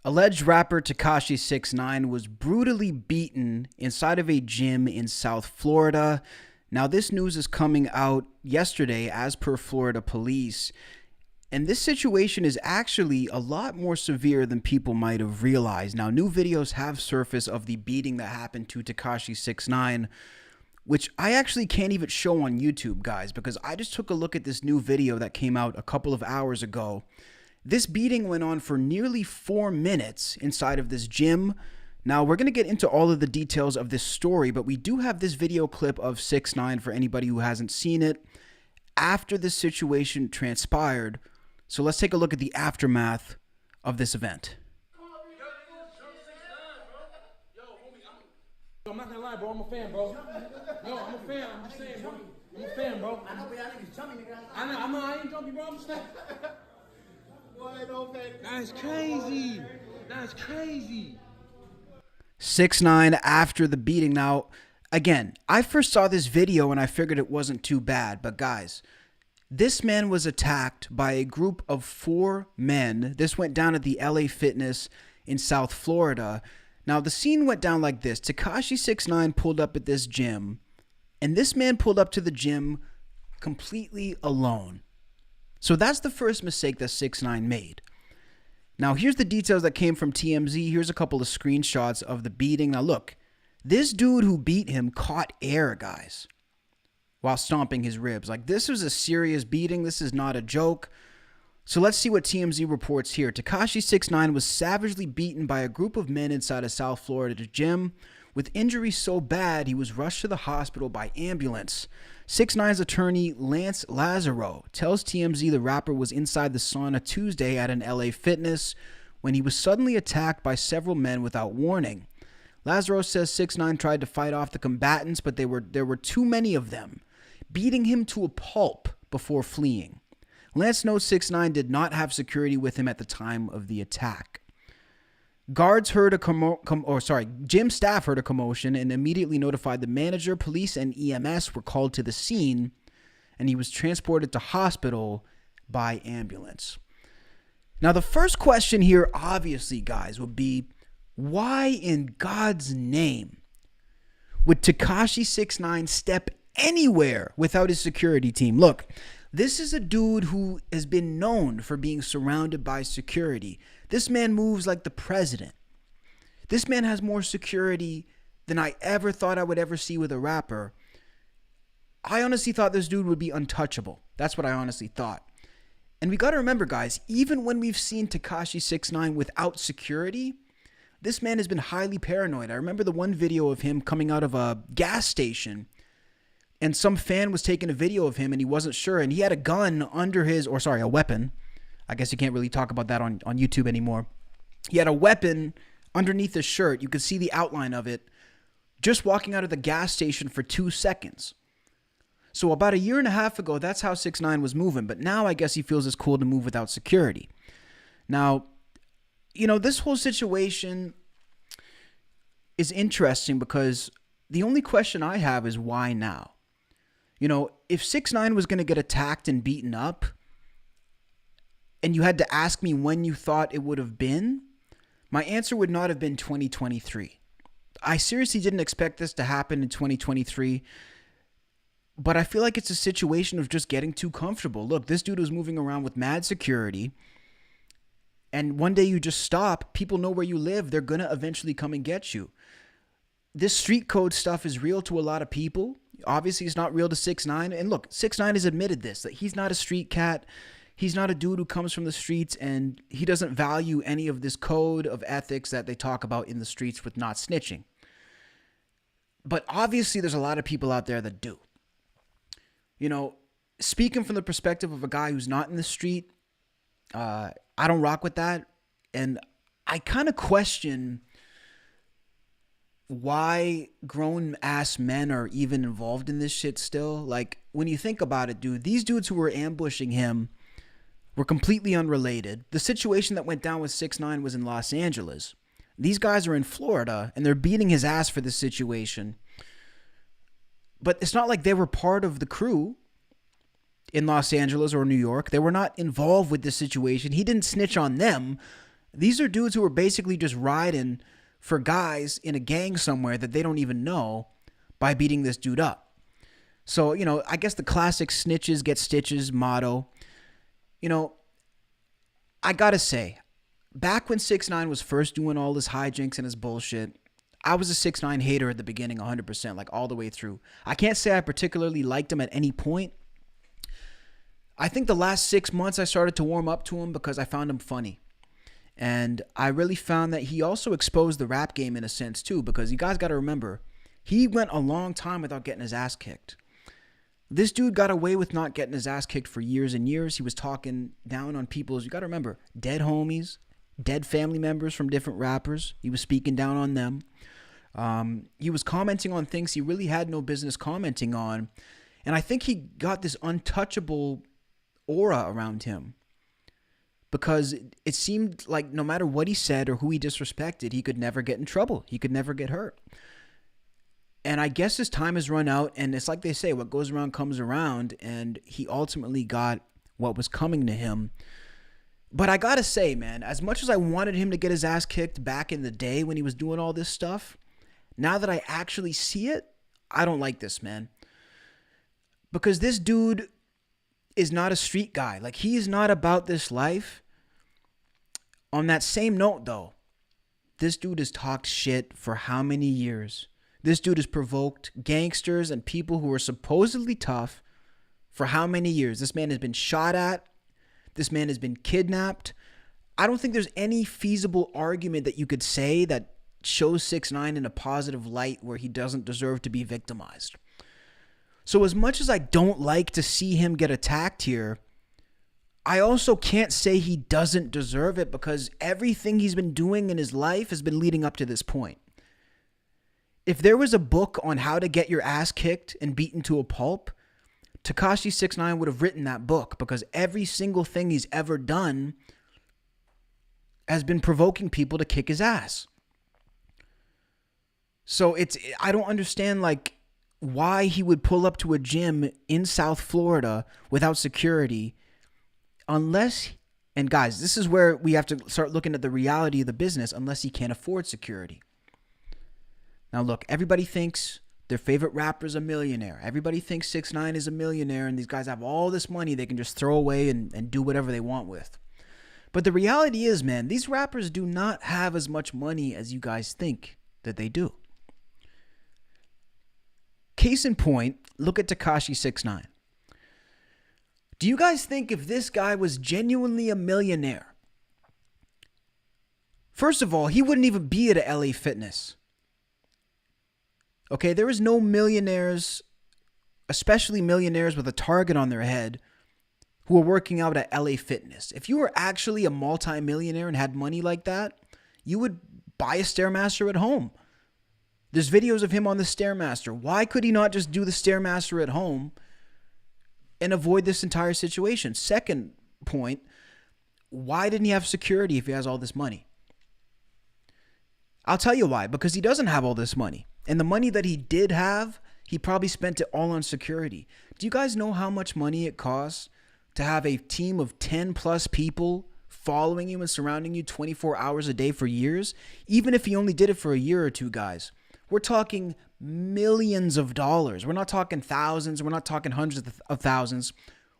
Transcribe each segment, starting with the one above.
Alleged rapper Tekashi 6ix9ine was brutally beaten inside of a gym in South Florida. Now, this news is coming out yesterday as per Florida police. And this situation is actually a lot more severe than people might have realized. Now, new videos have surfaced of the beating that happened to Tekashi 6ix9ine, which I actually can't even show on YouTube, guys, because I just took a look at this new video that came out a couple of hours ago. This beating went on for nearly 4 minutes inside of this gym. Now, we're going to get into all of the details of this story, but we do have this video clip of 6ix9ine for anybody who hasn't seen it after this situation transpired. So let's take a look at the aftermath of this event. I'm not gonna lie, bro. I'm a fan, bro. No, I'm a fan. I'm just saying, bro. I'm a fan, bro. I know, but y'all niggas jumping, nigga. I know. I ain't jumping, bro. I'm just saying. That's crazy. That's crazy. 6ix9ine after the beating. Now, again, I first saw this video and I figured it wasn't too bad. But guys, this man was attacked by a group of 4 men. This went down at the LA Fitness in South Florida. Now, the scene went down like this. Tekashi 6ix9ine pulled up at this gym, and this man pulled up to the gym completely alone. So that's the first mistake that 6ix9ine made. Now, here's the details that came from TMZ. Here's a couple of screenshots of the beating. Now, look, this dude who beat him caught air, guys, while stomping his ribs. Like, this was a serious beating. This is not a joke. So let's see what TMZ reports here. Tekashi 6ix9ine was savagely beaten by a group of men inside a South Florida gym. With injuries so bad, he was rushed to the hospital by ambulance. 6ix9ine's attorney, Lance Lazaro, tells TMZ the rapper was inside the sauna Tuesday at an LA Fitness when he was suddenly attacked by several men without warning. Lazaro says 6ix9ine tried to fight off the combatants, but there were too many of them, beating him to a pulp before fleeing. Lance notes 6ix9ine did not have security with him at the time of the attack. Guards heard gym staff heard a commotion and immediately notified the manager. Police and EMS were called to the scene, and he was transported to hospital by ambulance. Now, the first question here, obviously, guys, would be, why in God's name would Tekashi 6ix9ine step anywhere without his security team? Look, this is a dude who has been known for being surrounded by security. This man moves like the president. This man has more security than I ever thought I would ever see with a rapper. I honestly thought this dude would be untouchable. That's what I honestly thought. And we got to remember, guys, even when we've seen Tekashi 6ix9ine without security, this man has been highly paranoid. I remember the one video of him coming out of a gas station, and some fan was taking a video of him and he wasn't sure, and he had a gun under his, a weapon. I guess you can't really talk about that on YouTube anymore. He had a weapon underneath his shirt. You could see the outline of it just walking out of the gas station for 2 seconds. So about 1.5 years ago, that's how 6ix9ine was moving. But now I guess he feels it's cool to move without security. Now, you know, this whole situation is interesting because the only question I have is why now? You know, if 6ix9ine was going to get attacked and beaten up, and you had to ask me when you thought it would have been, my answer would not have been 2023. I seriously didn't expect this to happen in 2023, but I feel like it's a situation of just getting too comfortable. Look, this dude was moving around with mad security, and one day you just stop, people know where you live, they're going to eventually come and get you. This street code stuff is real to a lot of people. Obviously, it's not real to 6ix9ine. And look, 6ix9ine has admitted this, that he's not a street cat. He's not a dude who comes from the streets, and he doesn't value any of this code of ethics that they talk about in the streets with not snitching. But obviously, there's a lot of people out there that do. You know, speaking from the perspective of a guy who's not in the street, I don't rock with that. And I kind of question why grown-ass men are even involved in this shit still. Like, when you think about it, dude, these dudes who were ambushing him were completely unrelated. The situation that went down with 6ix9ine was in Los Angeles. These guys are in Florida, and they're beating his ass for this situation. But it's not like they were part of the crew in Los Angeles or New York. They were not involved with this situation. He didn't snitch on them. These are dudes who are basically just riding for guys in a gang somewhere that they don't even know by beating this dude up. So, I guess the classic snitches get stitches motto. I gotta say, back when 6 9 was first doing all his hijinks and his bullshit, I was a 6 9 hater at the beginning 100%, like all the way through. I can't say I particularly liked him at any point. I think the last 6 months I started to warm up to him because I found him funny. And I really found that he also exposed the rap game in a sense too, because you guys got to remember, he went a long time without getting his ass kicked. This dude got away with not getting his ass kicked for years and years. He was talking down on people's, you got to remember, dead homies, dead family members from different rappers. He was speaking down on them. He was commenting on things he really had no business commenting on. And I think he got this untouchable aura around him, because it seemed like no matter what he said or who he disrespected, he could never get in trouble. He could never get hurt. And I guess his time has run out, and it's like they say, what goes around comes around, and he ultimately got what was coming to him. But I gotta say, man, as much as I wanted him to get his ass kicked back in the day when he was doing all this stuff, now that I actually see it, I don't like this, man. Because this dude is not a street guy. Like, he is not about this life. On that same note, though, this dude has talked shit for how many years? This dude has provoked gangsters and people who are supposedly tough for how many years? This man has been shot at. This man has been kidnapped. I don't think there's any feasible argument that you could say that shows 6 9 in a positive light where he doesn't deserve to be victimized. So as much as I don't like to see him get attacked here, I also can't say he doesn't deserve it, because everything he's been doing in his life has been leading up to this point. If there was a book on how to get your ass kicked and beaten to a pulp, Tekashi 6ix9ine would have written that book, because every single thing he's ever done has been provoking people to kick his ass. So I don't understand, like, why he would pull up to a gym in South Florida without security, unless, and guys, this is where we have to start looking at the reality of the business, unless he can't afford security. Now look, everybody thinks their favorite rapper is a millionaire. Everybody thinks 6 9 is a millionaire, and these guys have all this money they can just throw away and do whatever they want with. But the reality is, man, these rappers do not have as much money as you guys think that they do. Case in point, look at Tekashi 6ix9ine. Do you guys think if this guy was genuinely a millionaire, first of all, he wouldn't even be at a LA Fitness. Okay, there is no millionaires, especially millionaires with a target on their head, who are working out at LA Fitness. If you were actually a multi-millionaire and had money like that, you would buy a Stairmaster at home. There's videos of him on the Stairmaster. Why could he not just do the Stairmaster at home and avoid this entire situation? Second point, why didn't he have security if he has all this money? I'll tell you why. Because he doesn't have all this money. And the money that he did have, he probably spent it all on security. Do you guys know how much money it costs to have a team of 10 plus people following you and surrounding you 24 hours a day for years? Even if he only did it for a year or two, guys. We're talking millions of dollars. We're not talking thousands. We're not talking hundreds of thousands.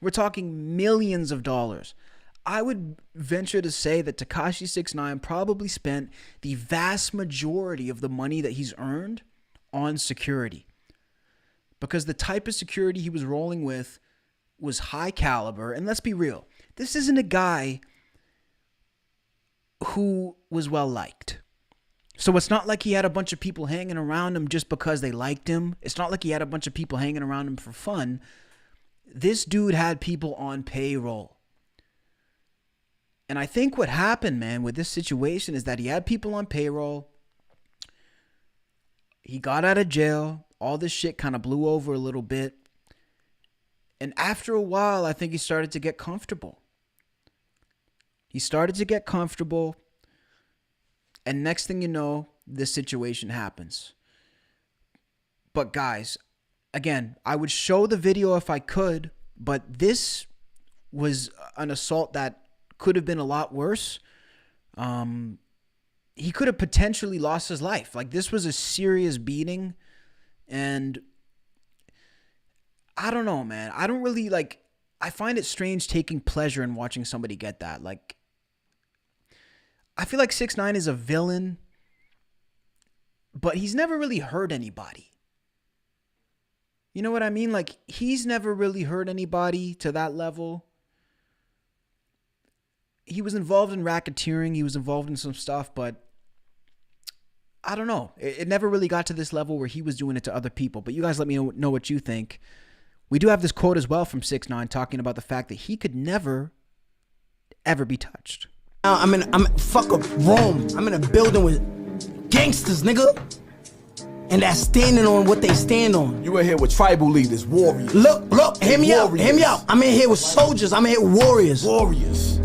We're talking millions of dollars. I would venture to say that Tekashi 6ix9ine probably spent the vast majority of the money that he's earned on security. Because the type of security he was rolling with was high caliber. And let's be real, this isn't a guy who was well liked. So it's not like he had a bunch of people hanging around him just because they liked him. It's not like he had a bunch of people hanging around him for fun. This dude had people on payroll. And I think what happened, man, with this situation is that he had people on payroll. He got out of jail. All this shit kind of blew over a little bit. And after a while, I think he started to get comfortable. And next thing you know, this situation happens. But guys, again, I would show the video if I could, but this was an assault that could have been a lot worse. he could have potentially lost his life. Like, this was a serious beating, and I don't know, man. I don't really, like, I find it strange taking pleasure in watching somebody get that. Like, I feel like 6ix9ine is a villain, but he's never really hurt anybody. You know what I mean? Like, he's never really hurt anybody to that level. He was involved in racketeering. He was involved in some stuff, but I don't know. It never really got to this level where he was doing it to other people. But you guys let me know what you think. We do have this quote as well from 6ix9ine talking about the fact that he could never, ever be touched. I'm fuck up Rome. I'm in a building with gangsters, nigga. And that's standing on what they stand on. You in here with tribal leaders, warriors. Look, hear me out, hear me out. I'm in here with soldiers, I'm in here with warriors. Warriors.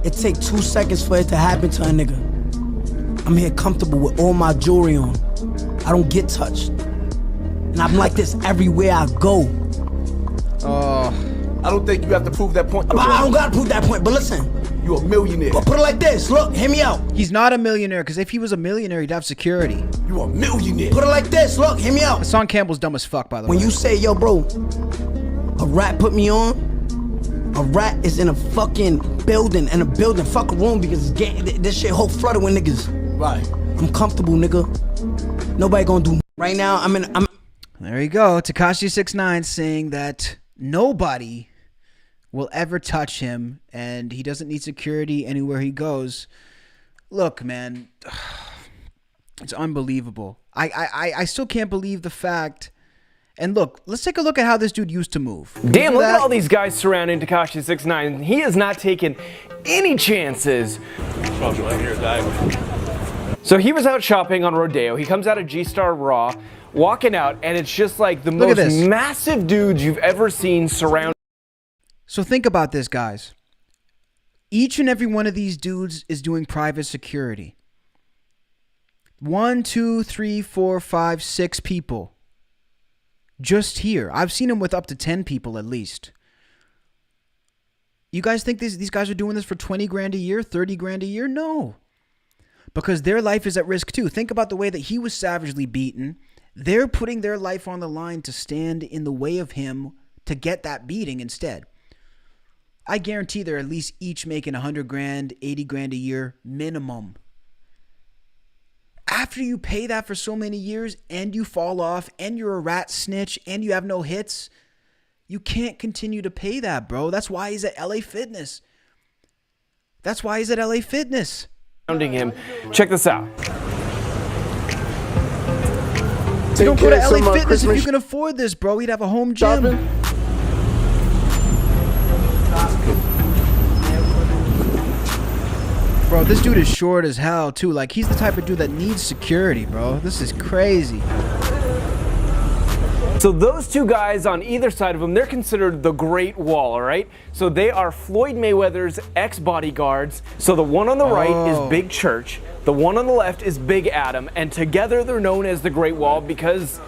It take 2 seconds for it to happen to a nigga. I'm here comfortable with all my jewelry on. I don't get touched. And I'm like this everywhere I go. I don't think you have to prove that point. I don't gotta prove that point, but listen. You're a millionaire. But put it like this, look, hear me out. He's not a millionaire, because if he was a millionaire, he'd have security. You a millionaire. Put it like this, look, hear me out. Hassan Campbell's dumb as fuck, by the way. When you say, yo, bro, a rat put me on, a rat is in a fucking building, fuck a room, because this shit whole flooded with niggas. Right. I'm comfortable, nigga. Nobody gonna do right now. There you go. Tekashi 6ix9ine saying that nobody will ever touch him, and he doesn't need security anywhere he goes. Look, man, it's unbelievable. I still can't believe the fact. And look, let's take a look at how this dude used to move. Damn, look at all these guys surrounding Tekashi 6ix9ine. He has not taken any chances. So he was out shopping on Rodeo. He comes out of G-Star Raw, walking out, and it's just like the most massive dudes you've ever seen surrounding. So think about this, guys. Each and every one of these dudes is doing private security. 1, 2, 3, 4, 5, 6 people. Just here. I've seen him with up to 10 people at least. You guys think these guys are doing this for 20 grand a year, 30 grand a year? No. Because their life is at risk too. Think about the way that he was savagely beaten. They're putting their life on the line to stand in the way of him to get that beating instead. I guarantee they're at least each making 100 grand, 80 grand a year minimum. After you pay that for so many years and you fall off and you're a rat snitch and you have no hits, you can't continue to pay that, bro. That's why he's at LA Fitness. That's why he's at LA Fitness. Surrounding him. Check this out. You don't go to LA Fitness if you can afford this, bro. He'd have a home gym. Bro, this dude is short as hell, too. Like, he's the type of dude that needs security, bro. This is crazy. So those two guys on either side of him, they're considered the Great Wall, all right? So they are Floyd Mayweather's ex-bodyguards. So the one on the right is Big Church. The one on the left is Big Adam. And together they're known as the Great Wall because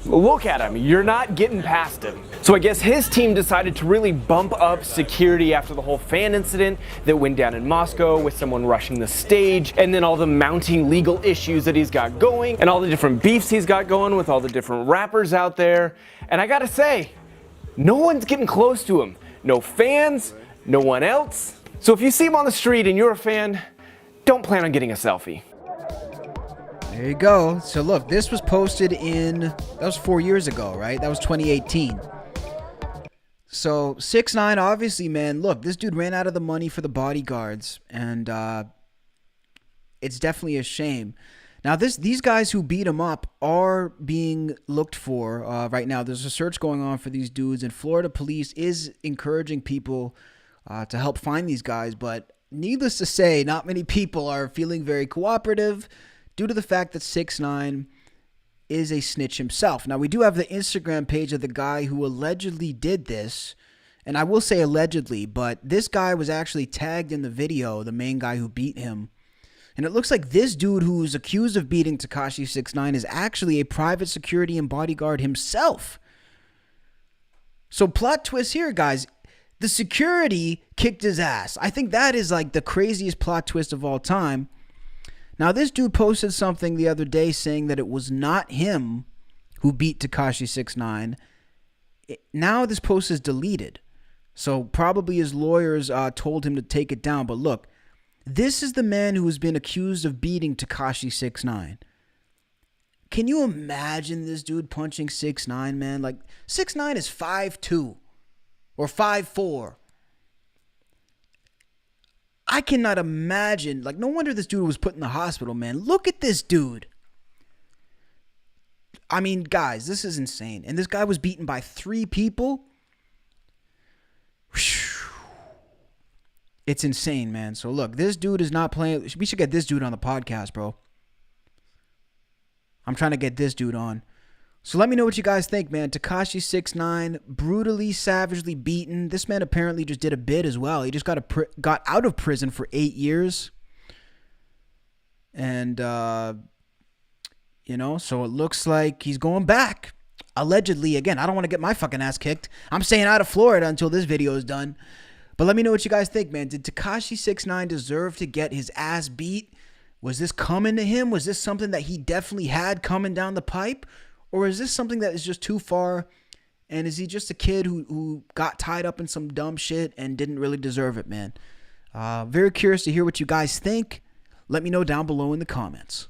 look at him. You're not getting past him. So I guess his team decided to really bump up security after the whole fan incident that went down in Moscow with someone rushing the stage, and then all the mounting legal issues that he's got going, and all the different beefs he's got going with all the different rappers out there. And I gotta say, no one's getting close to him. No fans, no one else. So if you see him on the street and you're a fan, don't plan on getting a selfie. There you go. So look, this was posted that was 4 years ago, right? That was 2018. So 6ix9ine, obviously, man, look, this dude ran out of the money for the bodyguards, and it's definitely a shame. Now, these guys who beat him up are being looked for right now. There's a search going on for these dudes, and Florida police is encouraging people to help find these guys, but needless to say, not many people are feeling very cooperative due to the fact that 6ix9ine is a snitch himself. Now, we do have the Instagram page of the guy who allegedly did this, and I will say allegedly, but this guy was actually tagged in the video, the main guy who beat him. And it looks like this dude who's accused of beating Tekashi 6ix9ine is actually a private security and bodyguard himself. So plot twist here, guys. The security kicked his ass. I think that is like the craziest plot twist of all time. Now, this dude posted something the other day saying that it was not him who beat Tekashi 6ix9ine. Now this post is deleted. So probably his lawyers told him to take it down. But look, this is the man who has been accused of beating Tekashi 6ix9ine. Can you imagine this dude punching 6ix9ine, man? Like, 6ix9ine is 5'2" or 5'4". I cannot imagine. Like, no wonder this dude was put in the hospital, man. Look at this dude. I mean, guys, this is insane. And this guy was beaten by 3 people. It's insane, man. So, look, this dude is not playing. We should get this dude on the podcast, bro. I'm trying to get this dude on. So let me know what you guys think, man. Tekashi 6ix9ine, brutally, savagely beaten. This man apparently just did a bid as well. He just got out of prison for 8 years. And, you know, so it looks like he's going back. Allegedly, again, I don't want to get my fucking ass kicked. I'm staying out of Florida until this video is done. But let me know what you guys think, man. Did Tekashi 6ix9ine deserve to get his ass beat? Was this coming to him? Was this something that he definitely had coming down the pipe? Or is this something that is just too far? And is he just a kid who got tied up in some dumb shit and didn't really deserve it, man? Very curious to hear what you guys think. Let me know down below in the comments.